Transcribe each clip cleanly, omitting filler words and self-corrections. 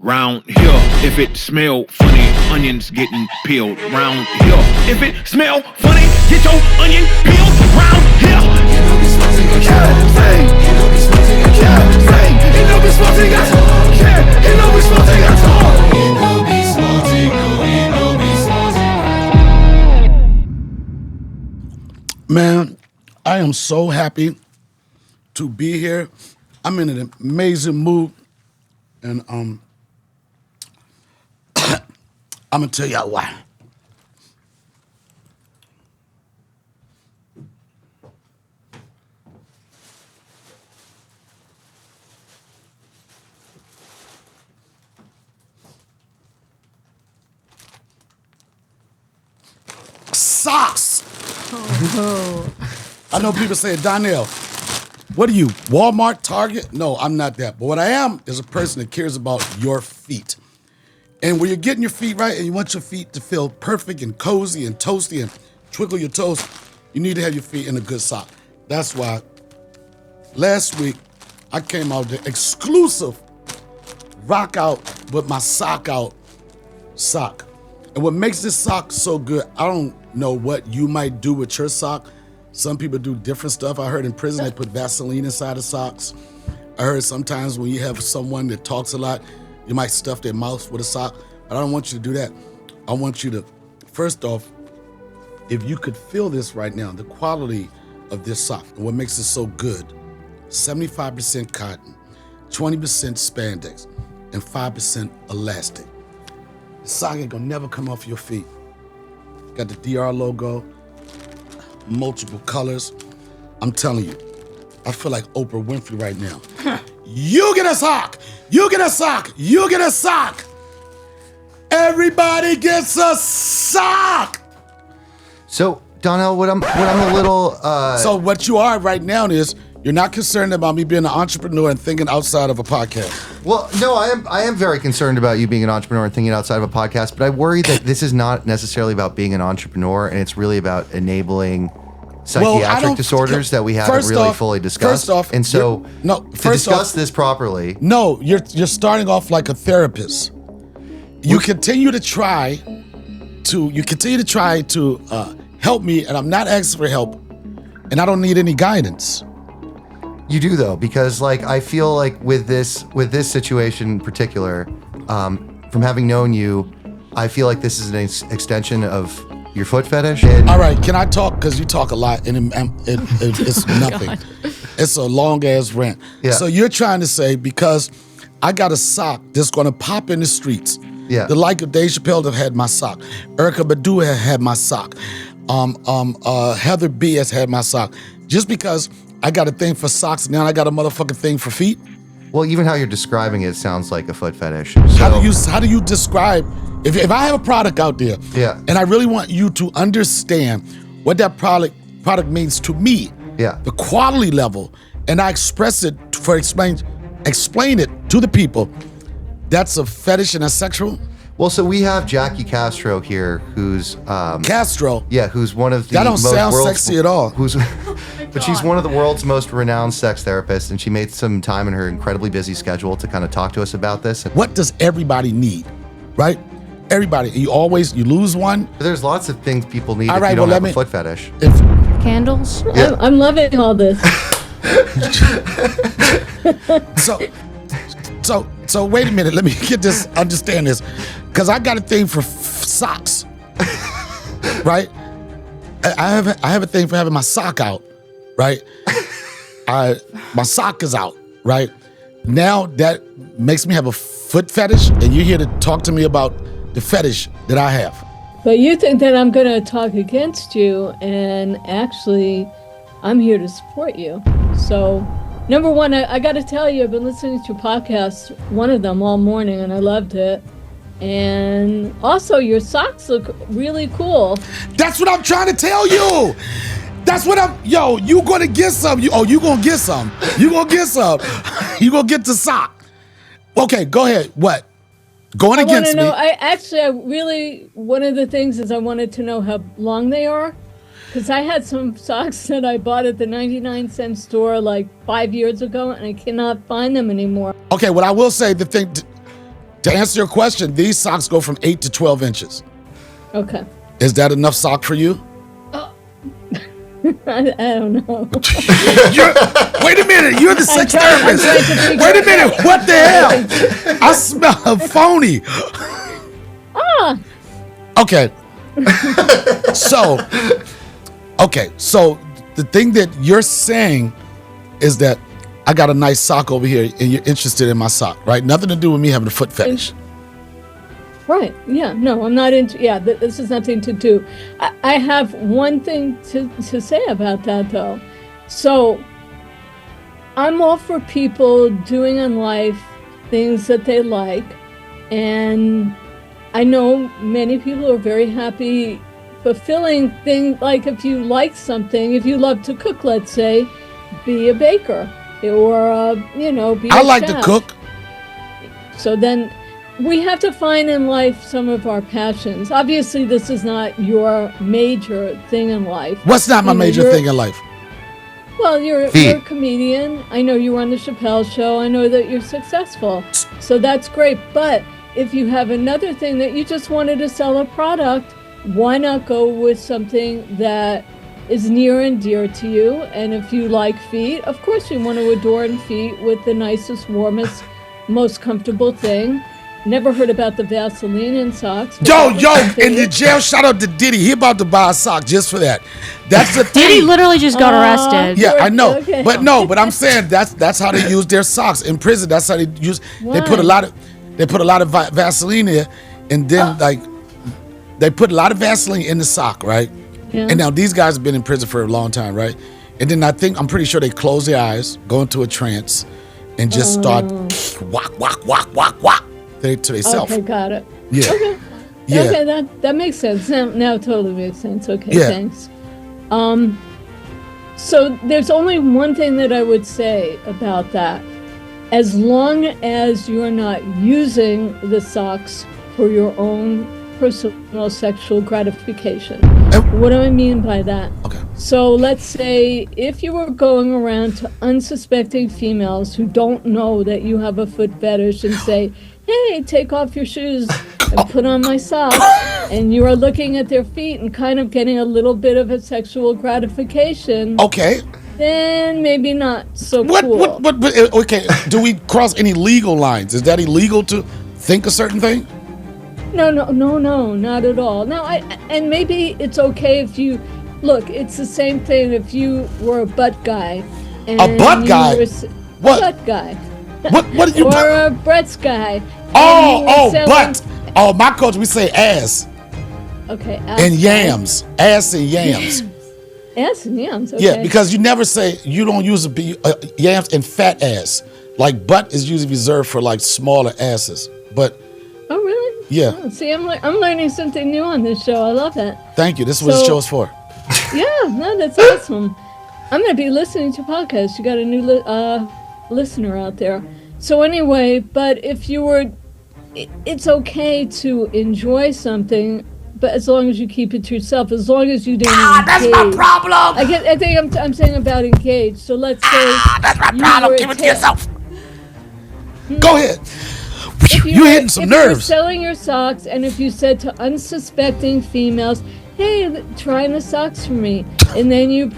Round here, if it smell funny, onions getting peeled. Round here, if it smell funny, get your onion peeled. Round here. You know we smoking a cat. You know we smoking a cat. You know we smoking a cat. You know we smoking a cat. You know we smoking. You know we smoking. Man, I am so happy to be here. I'm in an amazing mood, and I'm gonna tell y'all why. Socks. Oh. I know people say, Donnell, what are you, Walmart, Target? No, I'm not that. But what I am is a person that cares about your feet. And when you're getting your feet right and you want your feet to feel perfect and cozy and toasty and twinkle your toes, you need to have your feet in a good sock. That's why last week I came out with the exclusive rock out with my sock out sock. And what makes this sock so good, I don't know what you might do with your sock. Some people do different stuff. I heard in prison they put Vaseline inside the socks. I heard sometimes when you have someone that talks a lot, you might stuff their mouth with a sock, but I don't want you to do that. I want you to, first off, if you could feel this right now, the quality of this sock and what makes it so good, 75% cotton, 20% spandex, and 5% elastic. The sock ain't gonna never come off your feet. Got the DR logo, multiple colors. I'm telling you, I feel like Oprah Winfrey right now. You get a sock, you get a sock, you get a sock. Everybody gets a sock. So, Donnell, what I'm a little... So what you are right now is, you're not concerned about me being an entrepreneur and thinking outside of a podcast. Well, no, I am very concerned about you being an entrepreneur and thinking outside of a podcast, but I worry that this is not necessarily about being an entrepreneur, and it's really about enabling psychiatric disorders that we haven't really fully discussed. First off, and so to discuss this properly... No, you're starting off like a therapist. You continue to try to help me, and I'm not asking for help, and I don't need any guidance. You do though, because like I feel like with this situation in particular, from having known you, I feel like this is an extension of your foot fetish. All right, can I talk? Because you talk a lot, and it's nothing. It's a long ass rant. Yeah. So you're trying to say because I got a sock that's gonna pop in the streets. Yeah. The like of Dave Chappelle have had my sock. Erykah Badu has had my sock. Heather B has had my sock. Just because I got a thing for socks, now I got a motherfucking thing for feet. Well, even how you're describing it sounds like a foot fetish. So, how do you describe if I have a product out there, yeah, and I really want you to understand what that product means to me, yeah, the quality level, and I express it explain it to the people. That's a fetish and a sexual. Well, so we have Jackie Castro here, who's Castro. Yeah, who's one of the that don't sound sexy at all. But she's one of the world's most renowned sex therapists, and she made some time in her incredibly busy schedule to kind of talk to us about this. What does everybody need, right? Everybody. You lose one. There's lots of things people need all if right, you don't have a foot fetish. Candles? Yeah. I'm loving all this. So wait a minute. Let me understand this, because I got a thing for socks, right? I have a thing for having my sock out, right? My sock is out, right? Now that makes me have a foot fetish, and you're here to talk to me about the fetish that I have. But you think that I'm going to talk against you, and actually, I'm here to support you. So, number one, I got to tell you, I've been listening to your podcast, one of them all morning, and I loved it. And also, your socks look really cool. That's what I'm trying to tell you. That's what you gonna get some. You gonna get some. You gonna get some. You gonna get the sock. Okay, go ahead. What? Going against me. One of the things is I wanted to know how long they are. Because I had some socks that I bought at the 99-cent store like 5 years ago, and I cannot find them anymore. Okay, what I will say, the To answer your question, these socks go from 8 to 12 inches. Okay. Is that enough sock for you? I don't know. Wait a minute, you're the sex therapist. Wait a minute, what the hell? I smell a phony. Okay. So the thing that you're saying is that I got a nice sock over here and you're interested in my sock, right? Nothing to do with me having a foot fetish. Right. Yeah. No, I'm not into. Yeah. This is nothing to do. I have one thing to say about that, though. So I'm all for people doing in life things that they like, and I know many people are very happy fulfilling things. Like if you like something, if you love to cook, let's say, be a baker or be a I like chef. to cook. So then we have to find in life some of our passions. Obviously, this is not your major thing in life. What's not my major thing in life? Well, you're a comedian. I know you were on the Chappelle Show. I know that you're successful. So that's great. But if you have another thing that you just wanted to sell a product, why not go with something that is near and dear to you? And if you like feet, of course you want to adorn feet with the nicest, warmest, most comfortable thing. Never heard about the Vaseline in socks. Yo, in the jail, shout out to Diddy. He about to buy a sock just for that. That's the thing. Diddy literally just got arrested. Yeah, I know. Okay. But I'm saying that's how they use their socks in prison. That's how they use. Why? They put a lot of Vaseline in, and then they put a lot of Vaseline in the sock, right? Yeah. And now these guys have been in prison for a long time, right? And then I'm pretty sure they close their eyes, go into a trance, and just start whack to themselves. Okay, got it. Yeah. Okay. Yeah. Okay, that makes sense. Now it totally makes sense. Okay, yeah. Thanks. So there's only one thing that I would say about that. As long as you're not using the socks for your own personal sexual gratification. What do I mean by that? Okay. So let's say if you were going around to unsuspecting females who don't know that you have a foot fetish and say, hey, take off your shoes and put on my socks, and you are looking at their feet and kind of getting a little bit of a sexual gratification. Okay. Then maybe not so cool. Okay, do we cross any legal lines? Is that illegal to think a certain thing? No, not at all. No, and maybe it's okay if you, look, it's the same thing if you were a butt guy. And a butt guy? What? Butt guy. What are you? Or a breast guy. Butt. Oh, my culture, we say ass. Okay. And yams. Ass and yams. Ass and yams, okay. Yeah, because you never say, you don't use yams and fat ass. Like butt is usually reserved for like smaller asses. But. Oh, really? Yeah. Oh, see, I'm learning something new on this show. I love it. Thank you. This is what the show is for. Yeah, no, that's awesome. I'm going to be listening to podcasts. You got a new listener out there. So anyway, but if you were, it's okay to enjoy something, but as long as you keep it to yourself, as long as you didn't engage. That's my problem. I think I'm saying about engage. So let's say that's my problem. Keep it to yourself. Go ahead. You're hitting some nerves. If you were selling your socks, and if you said to unsuspecting females, hey, try on the socks for me, and then you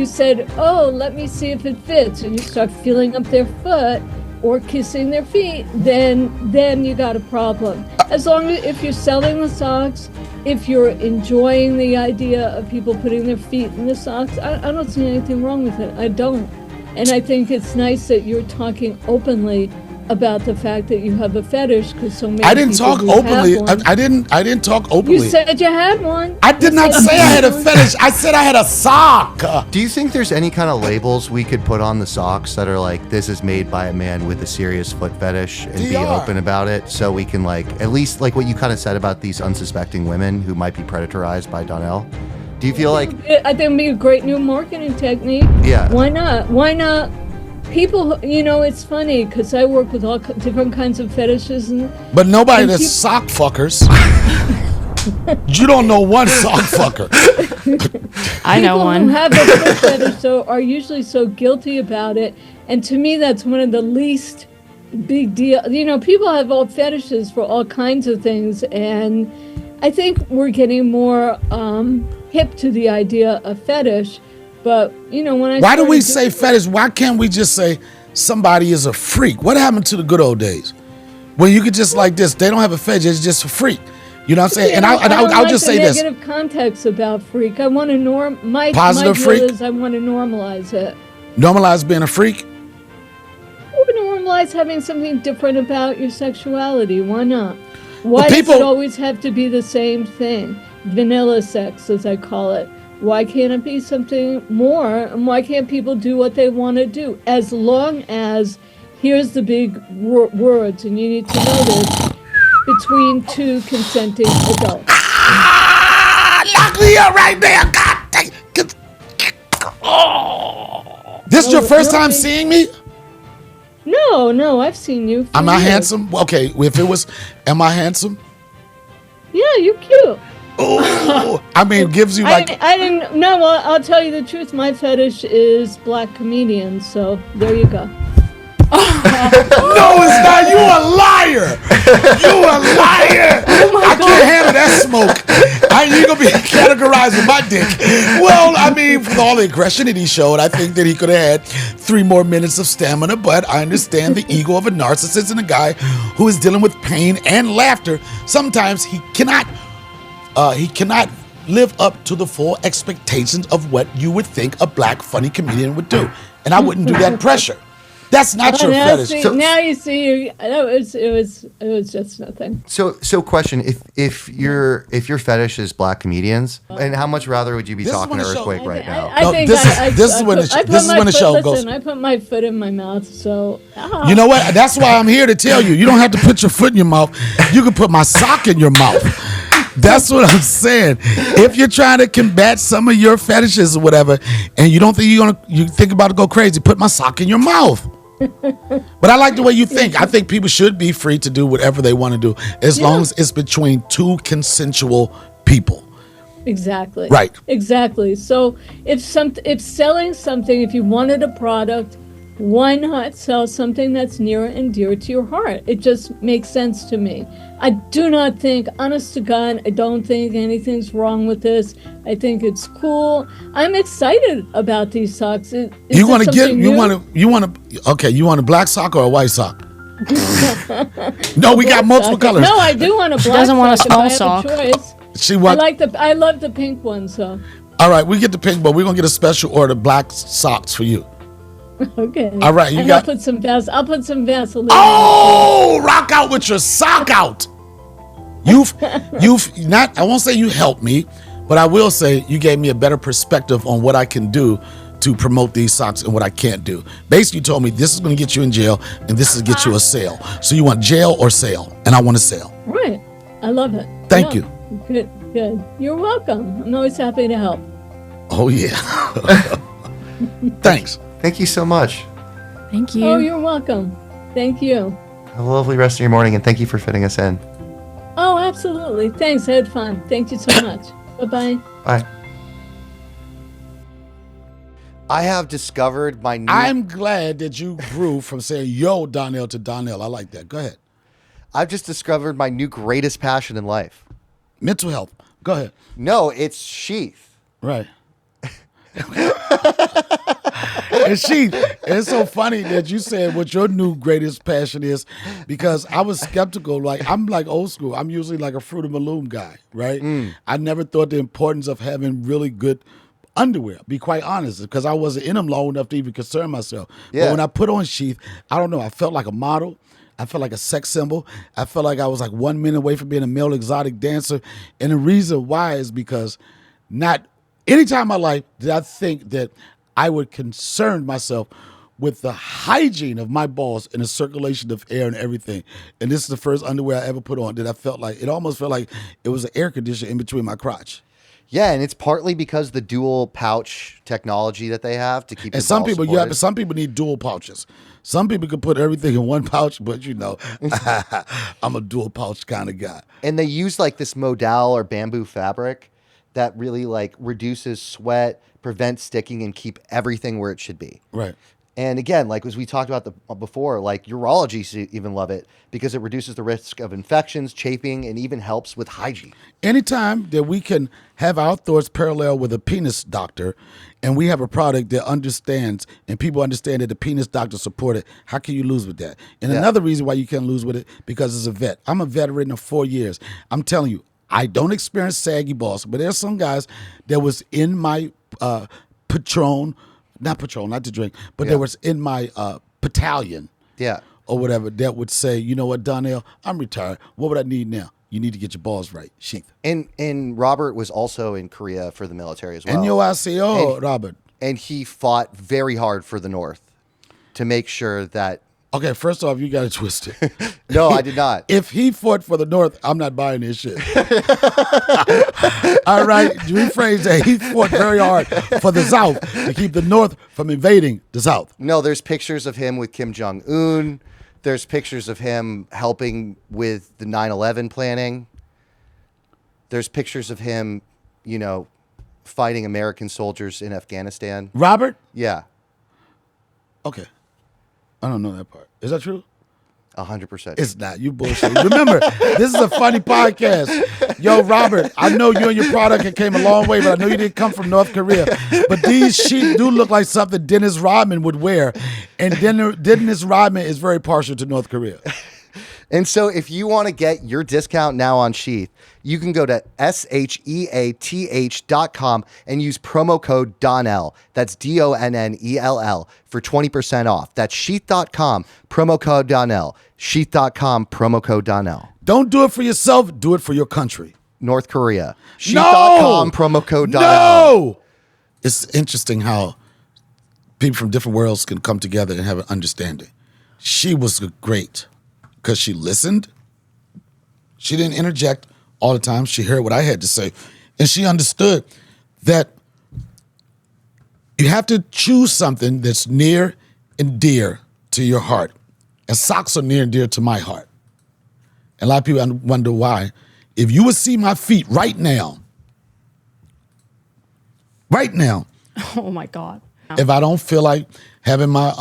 said, oh, let me see if it fits, and you start feeling up their foot or kissing their feet, then you got a problem. As long as, if you're selling the socks, if you're enjoying the idea of people putting their feet in the socks, I don't see anything wrong with it. I don't. And I think it's nice that you're talking openly about the fact that you have a fetish, because so many I didn't talk openly. I didn't talk openly. You said you had one. I did not say I had a fetish. I said I had a sock. Do you think there's any kind of labels we could put on the socks that are like, this is made by a man with a serious foot fetish, and be open about it, so we can like, at least like what you kind of said about these unsuspecting women who might be predatorized by Donnell? Do you feel like? I think it'd be a great new marketing technique. Yeah. Why not? People, it's funny because I work with all different kinds of fetishes, but nobody that's sock fuckers. You don't know one sock fucker. I know one. People who have a foot fetish are usually so guilty about it, and to me, that's one of the least big deal. You know, people have all fetishes for all kinds of things, and I think we're getting more hip to the idea of fetish. But you know, why do we say fetish? Why can't we just say somebody is a freak? What happened to the good old days when you could just like this? They don't have a fetish; it's just a freak. You know what I'm saying? And I'll just say this: negative context about freak. I want to positive freak. I want to normalize it. Normalize being a freak. Normalize having something different about your sexuality. Why not? Why does it always have to be the same thing? Vanilla sex, as I call it. Why can't it be something more? And why can't people do what they want to do? As long as, here's the big words, and you need to know this, between two consenting adults. Lock me up right there. God dang. Oh. This is your first time seeing me? No, I've seen you. Am I handsome? Okay, if it was, am I handsome? Yeah, you're cute. Oh, I mean, it gives you like. I didn't. No, well, I'll tell you the truth. My fetish is black comedians. So there you go. No, it's not. You a liar. You a liar. I can't handle that smoke. You gonna be categorized with my dick. Well, I mean, with all the aggression that he showed, I think that he could have had 3 more minutes of stamina. But I understand the ego of a narcissist and a guy who is dealing with pain and laughter. Sometimes he cannot live up to the full expectations of what you would think a black funny comedian would do, and I wouldn't do that pressure. That's not your fetish. See, now you see, it was just nothing. So question: if your fetish is black comedians, and how much rather would you be talking to Earthquake right now? This is when the show goes. I put my foot in my mouth, so. You know what? That's why I'm here to tell you. You don't have to put your foot in your mouth. You can put my sock in your mouth. That's what I'm saying. If you're trying to combat some of your fetishes or whatever, and you don't think you think about to go crazy, put my sock in your mouth. But I like the way you think. I think people should be free to do whatever they want to do, as long as it's between two consensual people. Exactly. Right. Exactly. So if selling something, if you wanted a product, why not sell something that's near and dear to your heart? It just makes sense to me. I do not think, honest to God, I don't think anything's wrong with this. I think it's cool. I'm excited about these socks. You want a black sock or a white sock? No, we got multiple colors. No, I do want a black sock. She doesn't want a small sock. I love the pink one, so. All right, we get the pink, but we're gonna get a special order black socks for you. Okay. All right, I'll put some Vaseline. Oh, rock out with your sock out. You've not. I won't say you helped me, but I will say you gave me a better perspective on what I can do to promote these socks and what I can't do. Basically, you told me this is going to get you in jail and this is get you a sale. So you want jail or sale, and I want a sale. Right. I love it. Thank you. Good. You're welcome. I'm always happy to help. Oh yeah. Thanks. Thank you so much. Thank you. Oh, you're welcome. Thank you. Have a lovely rest of your morning, and thank you for fitting us in. Oh, absolutely. Thanks. I had fun. Thank you so much. Bye-bye. Bye. I have discovered my new... I'm glad that you grew from saying, yo, Donnell to Donnell. I like that. Go ahead. I've just discovered my new greatest passion in life. Mental health. Go ahead. No, it's Sheath. Right. And Sheath, it's so funny that you said what your new greatest passion is, because I was skeptical. Like, I'm like old school. I'm usually like a Fruit of the Loom guy, right? I never thought the importance of having really good underwear, be quite honest, because I wasn't in them long enough to even concern myself. Yeah. But when I put on Sheath, I don't know, I felt like a model. I felt like a sex symbol. I felt like I was like 1 minute away from being a male exotic dancer. And the reason why is because not any time in my life did I think that I would concern myself with the hygiene of my balls and the circulation of air and everything. And this is the first underwear I ever put on that I felt like, it almost felt like it was an air conditioner in between my crotch. Yeah, and it's partly because the dual pouch technology that they have to keep. And some people, some people need dual pouches. Some people can put everything in one pouch, but you know, I'm a dual pouch kind of guy. And they use like this modal or bamboo fabric that really like reduces sweat, prevents sticking, and keep everything where it should be. Right. And again, like as we talked about before, like urologists even love it because it reduces the risk of infections, chafing, and even helps with hygiene. Anytime that we can have our thoughts parallel with a penis doctor, and we have a product that understands and people understand that the penis doctor support it, how can you lose with that? And another reason why you can't lose with it, because it's a vet. I'm a veteran of 4 years. I'm telling you, I don't experience saggy balls, but there's some guys that was in my Patron, not to drink, but there was in my battalion. Yeah. Or whatever, that would say, you know what, Donnell, I'm retired. What would I need now? You need to get your balls right. Sheath. And Robert was also in Korea for the military as well. And I say, Robert. And he fought very hard for the North to make sure that... Okay, first off, you got it twisted. No, I did not. If he fought for the North, I'm not buying this shit. All right, rephrase that. He fought very hard for the South to keep the North from invading the South. No, there's pictures of him with Kim Jong-un. There's pictures of him helping with the 9/11 planning. There's pictures of him, fighting American soldiers in Afghanistan. Robert? Yeah. Okay. I don't know that part. Is that true? 100%. It's not. You bullshit. Remember, this is a funny podcast. Yo, Robert, I know you and your product came a long way, but I know you didn't come from North Korea. But these sheep do look like something Dennis Rodman would wear. And Dennis Rodman is very partial to North Korea. And so if you want to get your discount now on Sheath, you can go to sheath.com and use promo code Donnell. That's Donnell for 20% off. That's sheath.com, promo code Donnell. Sheath.com, promo code Donnell. Don't do it for yourself. Do it for your country. North Korea. Sheath.com, promo code Donnell. No! It's interesting how people from different worlds can come together and have an understanding. She was great. Because she listened. She didn't interject all the time. She heard what I had to say. And she understood that you have to choose something that's near and dear to your heart. And socks are near and dear to my heart. And a lot of people wonder why. If you would see my feet right now, Oh my God. if I don't feel like having my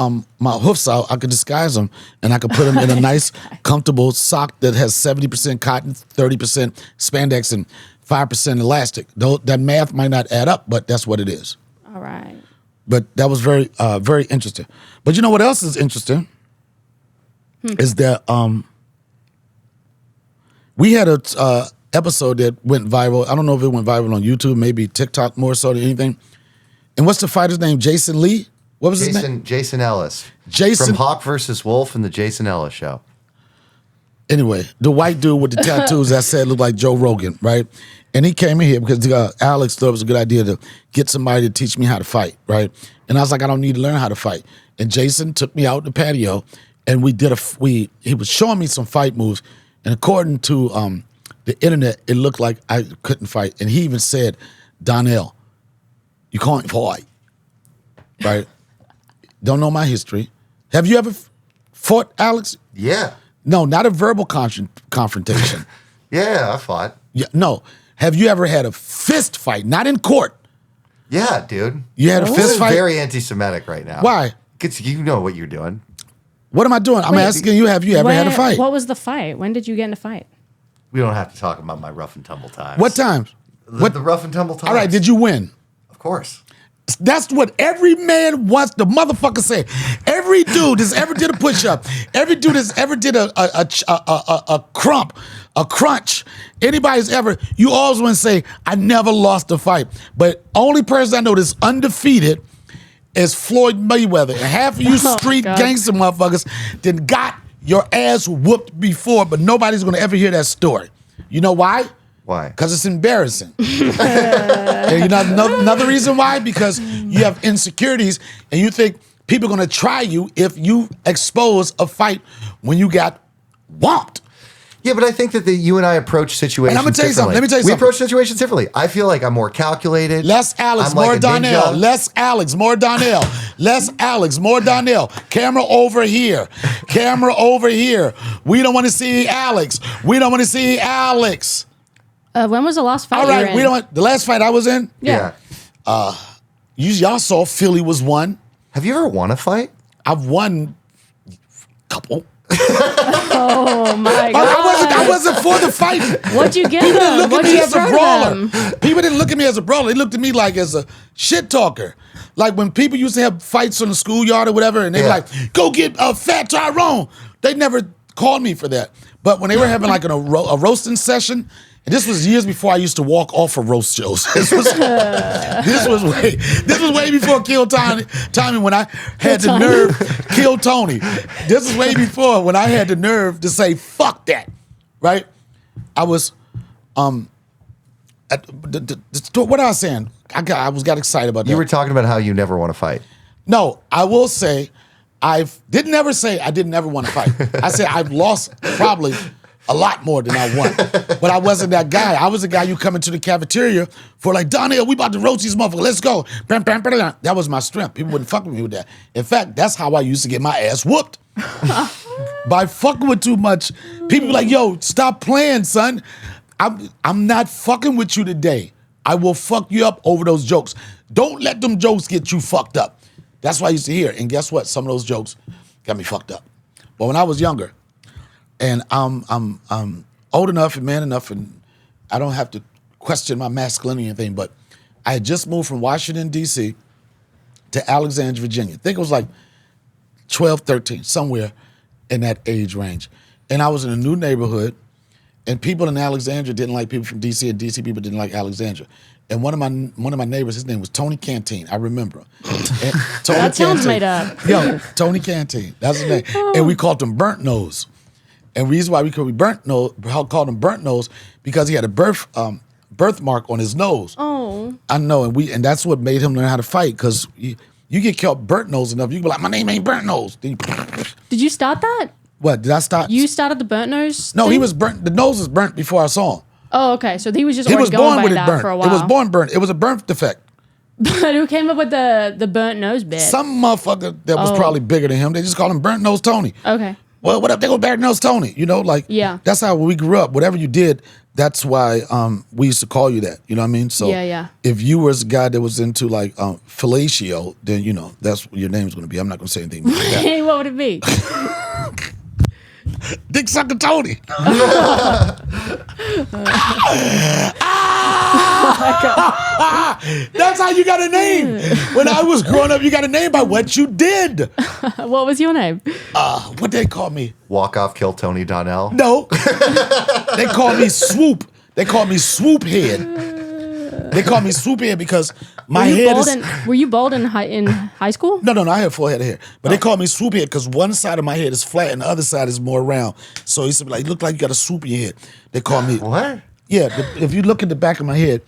hoofs out, I could disguise them, and I could put them in a nice, comfortable sock that has 70% cotton, 30% spandex, and 5% elastic. Though that math might not add up, but that's what it is. All right. But that was very, very interesting. But you know what else is interesting? Is that we had a episode that went viral. I don't know if it went viral on YouTube, maybe TikTok more so than anything. And what's the fighter's name? Jason Lee? What was his name? Jason Ellis. Jason from Hawk versus Wolf and the Jason Ellis Show. Anyway, the white dude with the tattoos that said looked like Joe Rogan, right? And he came in here because Alex thought it was a good idea to get somebody to teach me how to fight, right? And I was like, I don't need to learn how to fight. And Jason took me out the patio, and he was showing me some fight moves. And according to the internet, it looked like I couldn't fight. And he even said, Donnell, you can't fight, right? Don't know my history. Have you ever fought, Alex? Yeah. No, not a verbal confrontation. Yeah, I fought. Yeah, no. Have you ever had a fist fight? Not in court. Yeah, dude. You had a fist fight? Very anti-Semitic right now. Why? Because you know what you're doing. What am I doing? I'm asking you, have you ever had a fight? What was the fight? When did you get in a fight? We don't have to talk about my rough and tumble times. What times? The rough and tumble times. All right, did you win? Of course. That's what every man wants to motherfucker say. Every dude that's ever did a push-up, every dude that's ever did a crunch, anybody's ever, you always want to say, I never lost a fight. But only person I know that's undefeated is Floyd Mayweather. And half of you street gangster motherfuckers that got your ass whooped before, but nobody's going to ever hear that story. You know why? Why? Because it's embarrassing. And you know another reason why? Because you have insecurities and you think people are going to try you if you expose a fight when you got whomped. Yeah, but I think that you and I approach situations And I'm going to tell you something. Let me tell you we something. approach situations differently. I feel like I'm more calculated. Less Alex, I'm more like a Donnell. ninja. Less Alex, more Donnell. Less Alex, more Donnell. Camera over here. Camera over here. We don't want to see Alex. We don't want to see Alex. When was the last fight All you were right, in? we don't want, the last fight I was in, Yeah. y'all saw Philly was won. Have you ever won a fight? I've won a couple. Oh my God. I wasn't for the fight. What'd you get People didn't them? look at What'd me you as a throw brawler. them? People didn't look at me as a brawler. They looked at me like as a shit talker. Like when people used to have fights on the schoolyard or whatever, and they were like, go get Fat Tyrone. They never called me for that. But when they were having like a roasting session, and this was years before I used to walk off of roast shows. This was way before Kill Tommy when I had the nerve, Kill Tony. This is way before when I had the nerve to say, fuck that, right? I was, what I was saying, I got excited about that. You were talking about how you never want to fight. No, I will say, I didn't ever say I didn't ever want to fight. I said I've lost probably a lot more than I won. But I wasn't that guy. I was the guy you come into the cafeteria for like, Donnell, we about to roast these motherfuckers. Let's go. That was my strength. People wouldn't fuck with me with that. In fact, that's how I used to get my ass whooped. By fucking with too much. People be like, yo, stop playing, son. I'm not fucking with you today. I will fuck you up over those jokes. Don't let them jokes get you fucked up. That's what I used to hear. And guess what? Some of those jokes got me fucked up. But when I was younger, and I'm old enough and man enough, and I don't have to question my masculinity or anything, but I had just moved from Washington, D.C. to Alexandria, Virginia. I think it was like 12, 13, somewhere in that age range. And I was in a new neighborhood, and people in Alexandria didn't like people from D.C., and D.C. people didn't like Alexandria. And one of my neighbors, his name was Tony Canteen. I remember him. That sounds made up. Yo, Tony Canteen. That's his name. And we called him Burnt Nose. And the reason why we called him Burnt Nose because he had a birthmark on his nose. Oh. I know, and that's what made him learn how to fight. Because you get called Burnt Nose enough, you can be like, my name ain't Burnt Nose. Did you start that? What did I start? You started the burnt nose? No, thing? he was burnt. The nose was burnt before I saw him. Oh, okay. So he was just He already was going born by with it that burnt. for a while. It was born burnt. It was a birth defect. But who came up with the burnt nose bit? Some motherfucker that was probably bigger than him. They just called him Burnt Nose Tony. Okay. Well, what up? They go Burnt Nose Tony. You know, like that's how we grew up. Whatever you did, that's why we used to call you that. You know what I mean? So if you was a guy that was into like fellatio, then you know that's what your name's going to be. I'm not going to say anything. Hey, what would it be? Dick Sucker Tony. That's how you got a name. When I was growing up, you got a name by what you did. What was your name? What they call me? Walk off, kill Tony Donnell. No. They call me Swoop. They call me Swoop Head. They call me Swoop Head because my head is... Were you bald in high school? No, I had full head of hair. But they call me Swoop Head because one side of my head is flat and the other side is more round. So he used to be like, look like you got a swoop in your head. They call me... What? Yeah, if you look at the back of my head,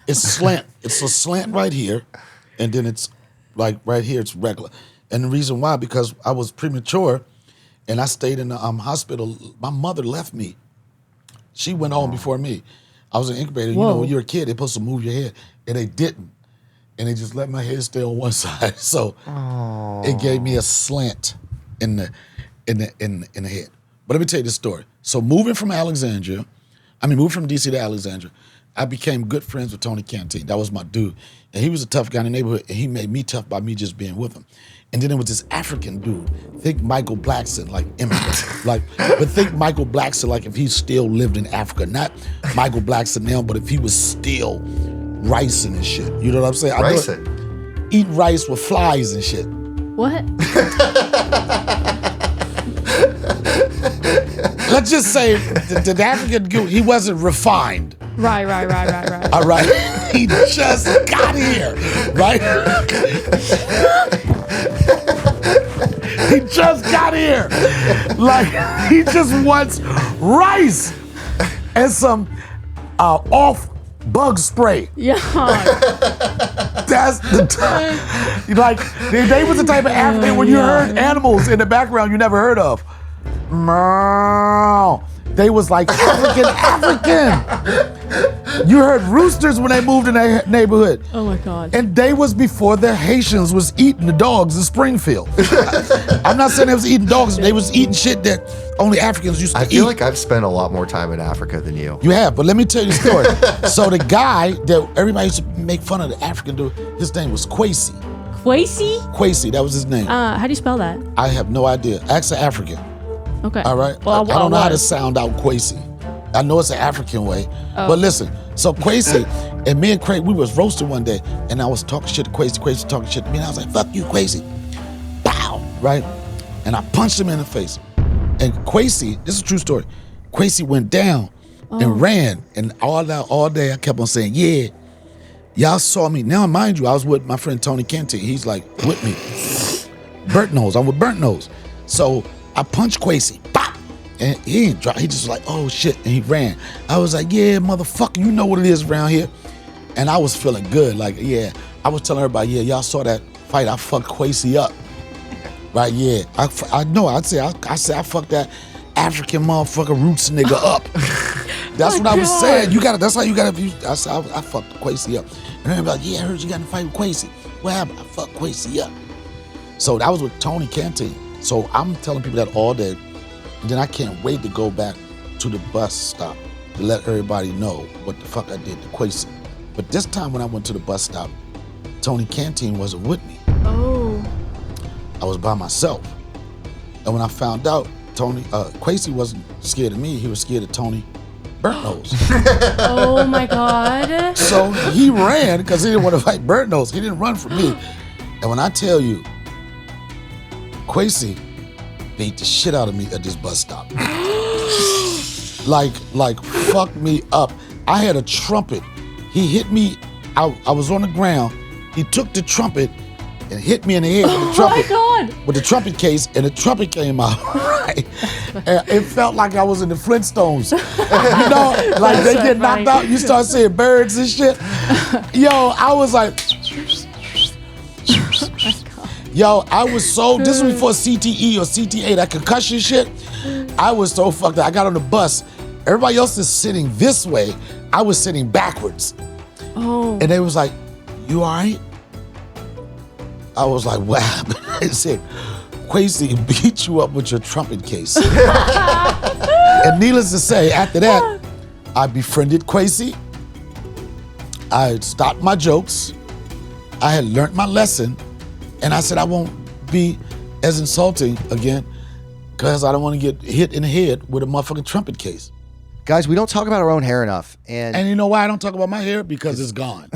it's slant. It's a slant right here, and then it's like right here, it's regular. And the reason why, because I was premature, and I stayed in the hospital. My mother left me. She went on before me. I was an incubator. You know, when you're a kid, they're supposed to move your head, and they didn't. And they just let my head stay on one side. So it gave me a slant in the head. But let me tell you this story. So moving from DC to Alexandria, I became good friends with Tony Canteen. That was my dude. And he was a tough guy in the neighborhood, and he made me tough by me just being with him. And then there was this African dude. Think Michael Blackson, like immigrant. But think Michael Blackson like if he still lived in Africa. Not Michael Blackson now, but if he was still ricing and shit. You know what I'm saying? Ricing? Eating rice with flies and shit. What? Let's just say the African dude, he wasn't refined. Right. All right? He just got here, right? He just got here. Like, he just wants rice and some off bug spray. Yeah. That's the time. Like, they was the type of African when you heard animals in the background you never heard of. Meow. They was like African. You heard roosters when they moved in their neighborhood. Oh my God. And they was before the Haitians was eating the dogs in Springfield. I'm not saying they was eating dogs, they was eating shit that only Africans used to eat. I feel like I've spent a lot more time in Africa than you. You have, but let me tell you the story. So the guy that everybody used to make fun of, the African dude, his name was Kwesi. Quasi? Quasi, that was his name. How do you spell that? I have no idea. Ask an African. Okay. All right. Well, I don't know how to sound out Quasi. I know it's an African way. But listen, so Quasi and me and Craig, we was roasted one day, and I was talking shit to Quasi. Quasi talking shit to me, and I was like, "Fuck you, Quasi!" Pow! Right? And I punched him in the face. And Quasi, this is a true story. Quasi went down and ran, and all day I kept on saying, "Yeah, y'all saw me." Now, mind you, I was with my friend Tony Kente. He's like with me. Burnt nose. I'm with burnt nose. So I punched Quasi. Pop! And he didn't drop. He just was like, "Oh shit!" And he ran. I was like, "Yeah, motherfucker, you know what it is around here." And I was feeling good. Like, yeah, I was telling everybody, "Yeah, y'all saw that fight. I fucked Quasi up." Right? Yeah. I know. I said I fucked that African motherfucker roots nigga up. That's what I was saying. That's how you gotta view. I said I fucked Quasi up. And everybody like, "Yeah, I heard you got in a fight with Quasi." What happened? I fucked Quasi up. So that was with Tony Kente. So I'm telling people that all day. And then I can't wait to go back to the bus stop to let everybody know what the fuck I did to Quasi. But this time when I went to the bus stop, Tony Canteen wasn't with me. Oh. I was by myself. And when I found out, Quasi wasn't scared of me, he was scared of Tony Burnt Nose. Oh my God. So he ran because he didn't want to fight Burnt Nose. He didn't run from me. And when I tell you, Quasi beat the shit out of me at this bus stop. like fucked me up. I had a trumpet. He hit me, I was on the ground. He took the trumpet and hit me in the head with the trumpet. Oh my God. With the trumpet case, and the trumpet came out, right? And it felt like I was in the Flintstones. You know, like they get knocked out, you start seeing birds and shit. Yo, I was like, yo, I was so, this was before CTE or CTA, that concussion shit. I was so fucked up. I got on the bus. Everybody else is sitting this way. I was sitting backwards. Oh. And they was like, "You all right?" I was like, "What happened?" They said, "Quasi beat you up with your trumpet case." And needless to say, after that, I befriended Quasi. I stopped my jokes. I had learned my lesson. And I said, I won't be as insulting again because I don't want to get hit in the head with a motherfucking trumpet case. Guys, we don't talk about our own hair enough. And you know why I don't talk about my hair? Because it's gone.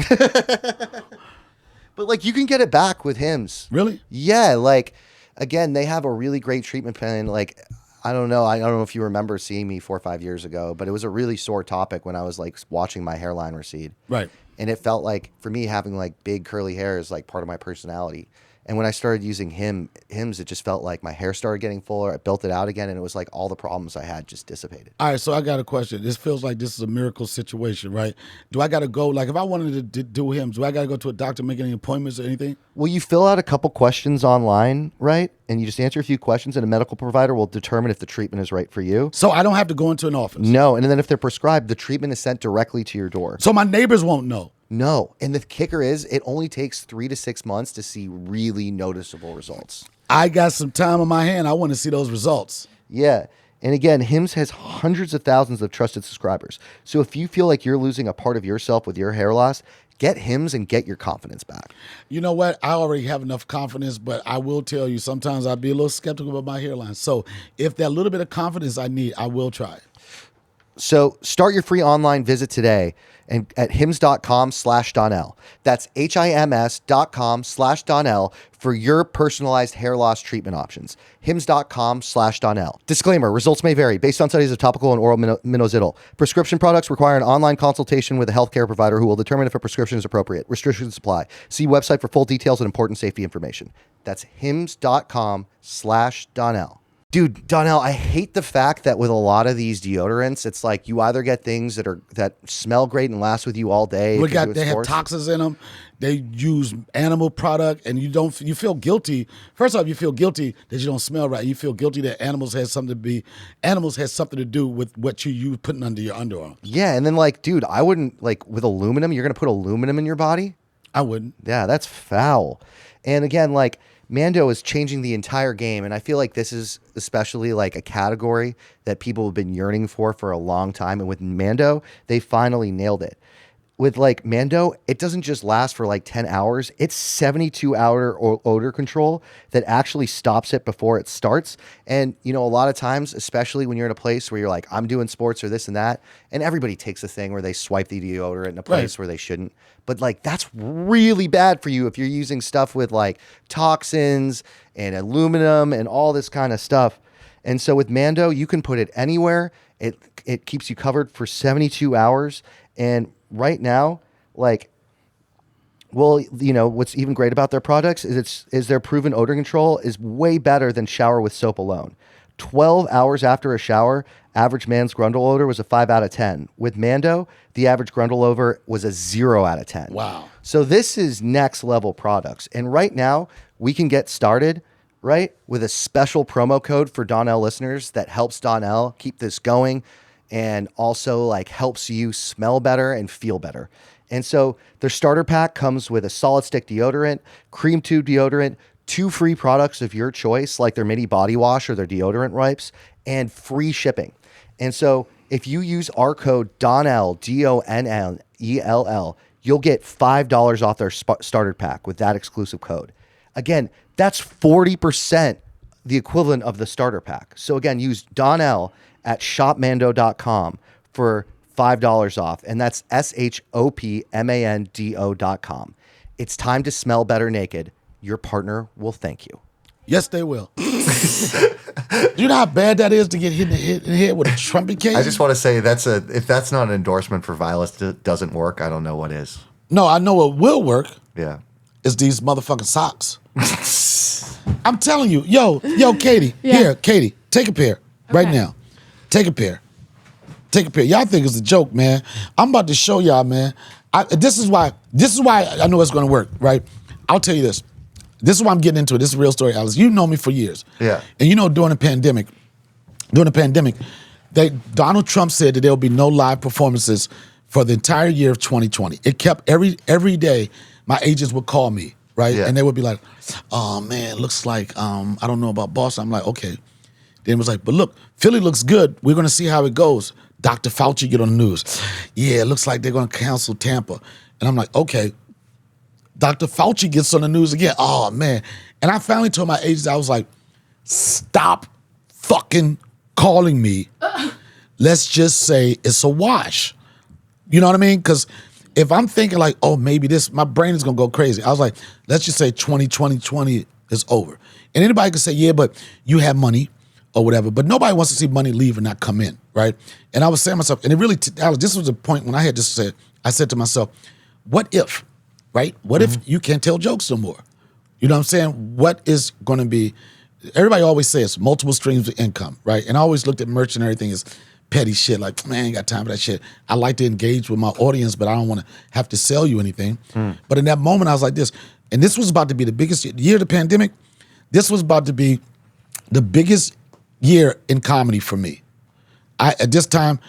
But like, you can get it back with Hims. Really? Yeah. Like, again, they have a really great treatment plan. Like, I don't know if you remember seeing me 4 or 5 years ago, but it was a really sore topic when I was like watching my hairline recede. Right. And it felt like, for me, having like big curly hair is like part of my personality. And when I started using Hims, it just felt like my hair started getting fuller. I built it out again, and it was like all the problems I had just dissipated. All right, so I got a question. This feels like this is a miracle situation, right? Do I got to go, like if I wanted to do Hims, do I got to go to a doctor, make any appointments or anything? Well, you fill out a couple questions online, right? And you just answer a few questions, and a medical provider will determine if the treatment is right for you. So I don't have to go into an office? No, and then if they're prescribed, the treatment is sent directly to your door. So my neighbors won't know? No, and the kicker is it only takes 3 to 6 months to see really noticeable results. I got some time on my hand. I want to see those results. Yeah, and again, Hims has hundreds of thousands of trusted subscribers. So if you feel like you're losing a part of yourself with your hair loss, get Hims and get your confidence back. You know what? I already have enough confidence, but I will tell you, sometimes I'll be a little skeptical about my hairline. So if that little bit of confidence I need, I will try. So start your free online visit today and at hims.com/Donnell. That's HIMS.com/Donnell for your personalized hair loss treatment options. hims.com/Donnell. Disclaimer, results may vary based on studies of topical and oral minoxidil. Prescription products require an online consultation with a healthcare provider who will determine if a prescription is appropriate. Restrictions apply. See website for full details and important safety information. That's hims.com/Donnell. Dude, Donnell, I hate the fact that with a lot of these deodorants, it's like you either get things that smell great and last with you all day. They have toxins in them. They use animal product, and you feel guilty. First off, you feel guilty that you don't smell right. You feel guilty that animals has something to do with what you putting under your underarm. Yeah, and then like, dude, I wouldn't like with aluminum. You're gonna put aluminum in your body? I wouldn't. Yeah, that's foul. And again, like, Mando is changing the entire game, and I feel like this is especially like a category that people have been yearning for a long time. And with Mando, they finally nailed it. with like Mando, it doesn't just last for like 10 hours. It's 72-hour odor control that actually stops it before it starts. And, you know, a lot of times, especially when you're in a place where you're like, I'm doing sports or this and that, and everybody takes a thing where they swipe the deodorant in a place where they shouldn't. But like, that's really bad for you if you're using stuff with like toxins and aluminum and all this kind of stuff. And so with Mando, you can put it anywhere. It keeps you covered for 72 hours. And right now, like, well, you know, what's even great about their products is their proven odor control is way better than shower with soap alone. 12 hours after a shower, average man's grundle odor was a 5 out of 10. With Mando, the average grundle odor was a 0 out of 10. Wow. So this is next level products. And right now, we can get started, right, with a special promo code for Donnell listeners that helps Donnell keep this going and also like helps you smell better and feel better. And so their starter pack comes with a solid stick deodorant, cream tube deodorant, 2 free products of your choice, like their mini body wash or their deodorant wipes, and free shipping. And so if you use our code Donnell, DONNELL, you'll get $5 off their starter pack with that exclusive code. Again, that's 40% the equivalent of the starter pack. So again, use Donnell at shopmando.com for $5 off. And that's SHOPMANDO.com. It's time to smell better naked. Your partner will thank you. Yes, they will. You know how bad that is to get hit in the head with a trumpet case? I just want to say if that's not an endorsement for violence that doesn't work, I don't know what is. No, I know what will work. Yeah. Is these motherfucking socks. I'm telling you. Yo, Katie. Yeah. Here, Katie, take a pair right now. Take a pair. Y'all think it's a joke, man. I'm about to show y'all, man. This is why I know it's going to work, right? I'll tell you this. This is why I'm getting into it. This is a real story, Alice. You know me for years. Yeah. And you know during the pandemic, Donald Trump said that there will be no live performances for the entire year of 2020. It kept every day my agents would call me, right? Yeah. And they would be like, oh man, it looks like I don't know about Boston. I'm like, okay. Then it was like, but look, Philly looks good. We're gonna see how it goes. Dr. Fauci get on the news. Yeah, it looks like they're gonna cancel Tampa. And I'm like, okay. Dr. Fauci gets on the news again. Oh, man. And I finally told my agents, I was like, stop fucking calling me. Let's just say it's a wash. You know what I mean? Because if I'm thinking like, oh, maybe my brain is going to go crazy. I was like, let's just say 2020 is over. And anybody can say, yeah, but you have money or whatever. But nobody wants to see money leave and not come in, right? And I was saying to myself, and it really, Alex, this was the point when I had just said, I said to myself, what if? Right? What if you can't tell jokes no more? You know what I'm saying? What is going to be, everybody always says multiple streams of income, right? And I always looked at merch and everything as petty shit. Like, man, I ain't got time for that shit. I like to engage with my audience, but I don't want to have to sell you anything. But in that moment, I was like this, and this was about to be the biggest year of the pandemic. This was about to be the biggest year in comedy for me. At this time,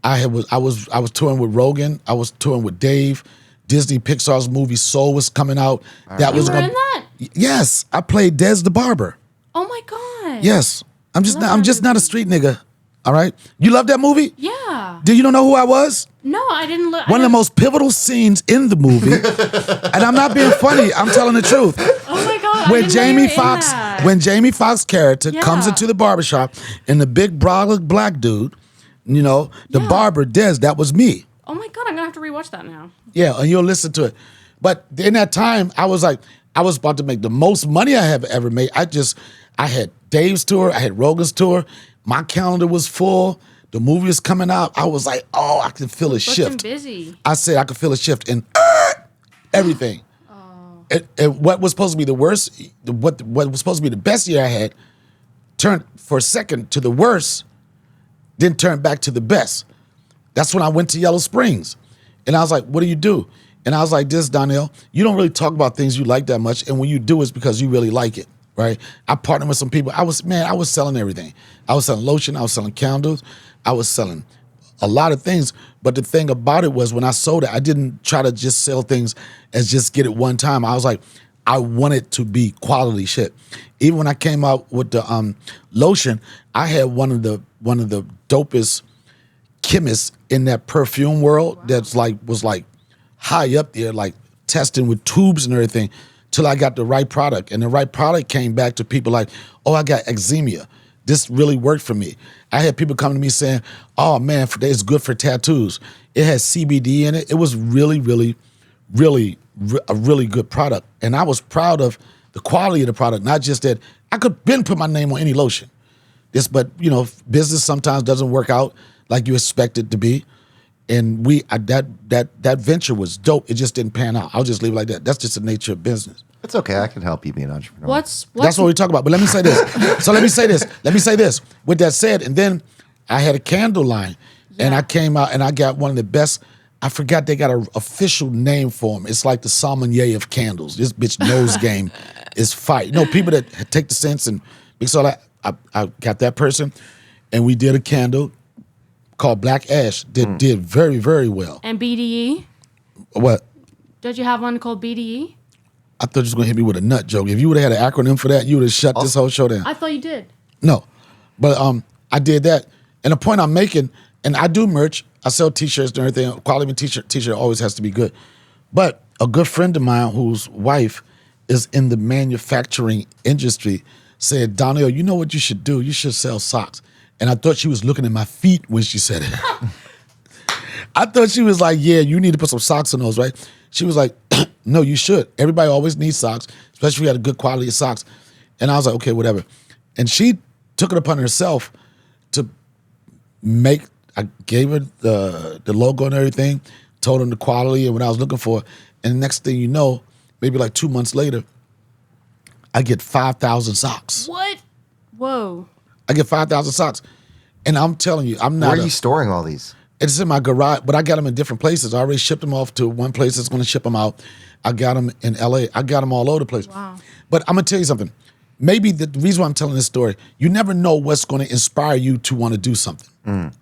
I was touring with Rogan. I was touring with Dave. Disney Pixar's movie Soul was coming out. That was you were in that? Yes, I played Dez the Barber. Oh my god. Yes, I'm just not a street nigga. All right, you love that movie? Yeah. Do you don't know who I was? No, I didn't look. One of the most pivotal scenes in the movie, and I'm not being funny. I'm telling the truth. Oh my god. When Jamie Foxx character comes into the barbershop and the big brolic black dude, you know, the barber Dez, that was me. Oh my god, I'm gonna have to rewatch that now. Yeah, and you'll listen to it. But in that time, I was about to make the most money I have ever made. I had Dave's tour, I had Rogan's tour. My calendar was full. The movie was coming out. I was like, oh, I can feel a shift. Busy. I said I could feel a shift in everything. And what was supposed to be the worst, what was supposed to be the best year I had, turned for a second to the worst, then turned back to the best. That's when I went to Yellow Springs. And I was like, what do you do? And I was like, this, Donnell, you don't really talk about things you like that much. And when you do, it's because you really like it, right? I partnered with some people. I was selling everything. I was selling lotion. I was selling candles. I was selling a lot of things. But the thing about it was when I sold it, I didn't try to just sell things as just get it one time. I was like, I want it to be quality shit. Even when I came out with the lotion, I had one of the dopest chemists in that perfume world. That's like was like high up there, like testing with tubes and everything, till I got the right product. And the right product came back to people like, oh, I got eczema. This really worked for me. I had people come to me saying, oh man, it's good for tattoos. It has CBD in it. It was really, really, really a really good product. And I was proud of the quality of the product, not just that I could been put my name on any lotion. But business sometimes doesn't work out like you expect it to be. And that venture was dope. It just didn't pan out. I'll just leave it like that. That's just the nature of business. It's okay. I can help you be an entrepreneur. What's That's what we talk about. But let me say this. Let me say this. With that said, and then I had a candle line, and I came out and I got one of the best. I forgot they got an official name for them. It's like the sommelier of candles. This bitch nose game is fight. People that take the sense and because all that. I got that person, and we did a candle called Black Ash that did very, very well. And BDE? What? Did you have one called BDE? I thought you was going to hit me with a nut joke. If you would have had an acronym for that, you would have shut this whole show down. I thought you did. No. But I did that. And the point I'm making, and I do merch. I sell T-shirts and everything. Quality T-shirt always has to be good. But a good friend of mine whose wife is in the manufacturing industry said, Donnell, you know what you should do? You should sell socks. And I thought she was looking at my feet when she said it. I thought she was like, yeah, you need to put some socks on those, right? She was like, no, you should. Everybody always needs socks, especially if you had a good quality of socks. And I was like, okay, whatever. And she took it upon herself to I gave her the logo and everything, told her the quality and what I was looking for. And the next thing you know, maybe like 2 months later, I get 5,000 socks. What? Whoa. I get 5,000 socks. And I'm telling you, I'm not. Where are you storing all these? It's in my garage, but I got them in different places. I already shipped them off to one place that's going to ship them out. I got them in LA. I got them all over the place. Wow. But I'm going to tell you something. Maybe the reason why I'm telling this story, you never know what's going to inspire you to want to do something.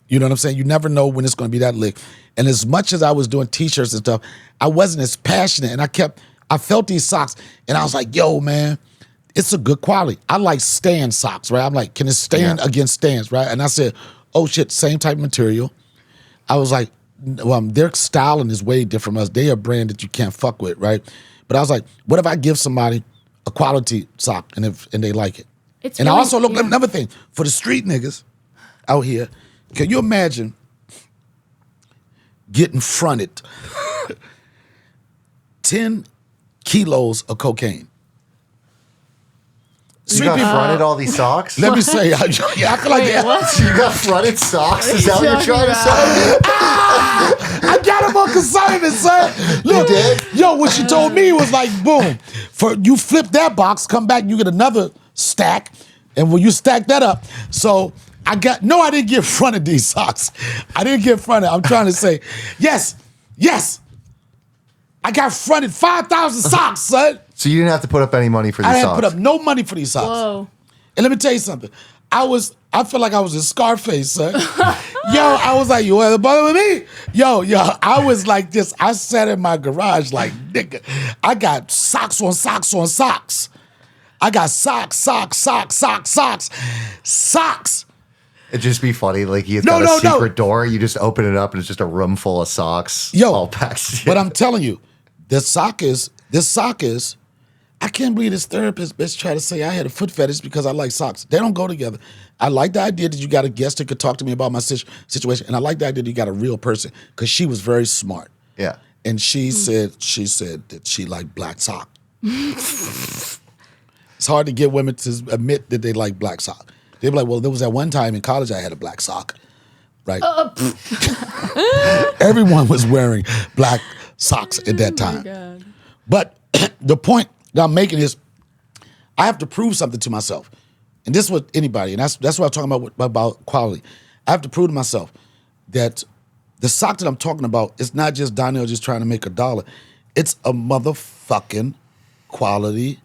You know what I'm saying? You never know when it's going to be that lick. And as much as I was doing T-shirts and stuff, I wasn't as passionate. And I felt these socks, and I was like, yo, man, it's a good quality. I like stand socks, right? I'm like, can it stand against stands, right? And I said, oh, shit, same type of material. I was like, well, their styling is way different from us. They are a brand that you can't fuck with, right? But I was like, what if I give somebody a quality sock and they like it? I also looked at another thing. For the street niggas out here, can you imagine getting fronted 10 kilos of cocaine? You got fronted all these socks? Let me say, I feel like what? You got fronted socks? Is that what you're trying to say? I got him on consignment, son. Look, You did? Yo, what she told me was like, boom, for you flip that box, come back, you get another stack, and when you stack that up, so I didn't get fronted these socks. I didn't get fronted. I'm trying to say, yes, I got fronted 5,000 socks, son. So you didn't have to put up any money for these I socks? didn't put up no money for these socks. Whoa. And let me tell you something. I feel like I was in Scarface, son. I was like, you want to bother with me? I was like this. I sat in my garage like, nigga, I got socks on socks on socks. I got socks. It'd just be funny, like you've got a secret door, you just open it up and it's just a room full of socks all packed. But I'm telling you, this sock is, I can't believe this therapist bitch try to say I had a foot fetish because I like socks. They don't go together. I like the idea that you got a guest that could talk to me about my situation, and I like the idea that you got a real person because she was very smart. Yeah. And she said that she liked black sock. It's hard to get women to admit that they like black sock. They'd be like, well, there was that one time in college I had a black sock, right? Everyone was wearing black socks at that time. God. But the point that I'm making is I have to prove something to myself. And this is what anybody, and that's what I'm talking about quality. I have to prove to myself that the sock that I'm talking about is not just Donnell just trying to make $1. It's a motherfucking quality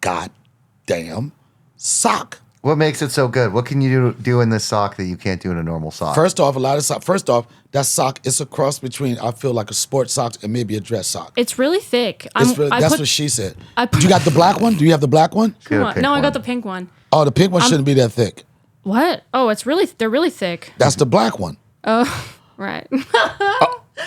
goddamn sock. What makes it so good? What can you do in this sock that you can't do in a normal sock? First off, that sock is a cross between, I feel like a sports sock and maybe a dress sock. It's really thick. That's what she said. You got the black one? Do you have the black one? No, I got the pink one. Oh, the pink one shouldn't be that thick. What? Oh, they're really thick. That's the black one. Oh, right.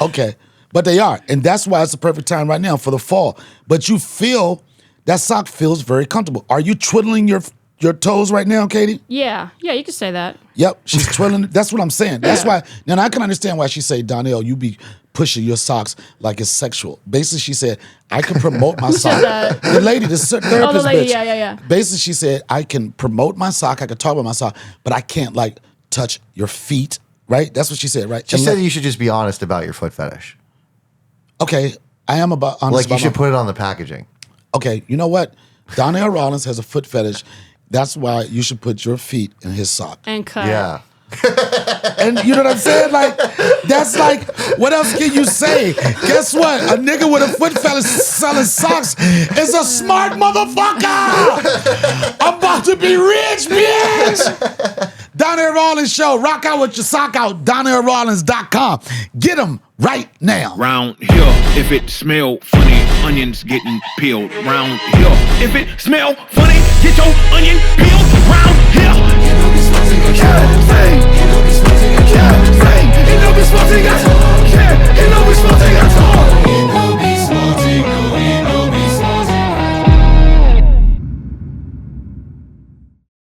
Okay. But they are. And that's why it's the perfect time right now for the fall. But you feel, that sock feels very comfortable. Are you twiddling your toes right now, Katie? Yeah, you could say that. Yep, she's twiddling. That's what I'm saying. That's why, now I can understand why she say, Donnell, you be pushing your socks like it's sexual. Basically, she said, I can promote my sock. The lady, the therapist Oh, the lady, bitch. yeah. Basically, she said, I can promote my sock, I can talk about my sock, but I can't like touch your feet, right? That's what she said, right? She said you should just be honest about your foot fetish. Okay, I am honest Like you about should put it on the packaging. Okay, you know what? Donnell Rawlings has a foot fetish. That's why you should put your feet in his sock. And cut. Yeah. And you know what I'm saying? Like, that's like, what else can you say? Guess what? A nigga with a foot fetish selling socks is a smart motherfucker. I'm about to be rich, bitch. Donnell Rawlings Show. Rock out with your sock out. DonnellRawlings.com. Get them right now. Round here, if it smell funny, onions getting peeled. Round here, if it smell funny, get your onion peeled. Round here. You know we supposed to go. Yeah, say. You know we supposed to go. Yeah, say. You know we supposed to go.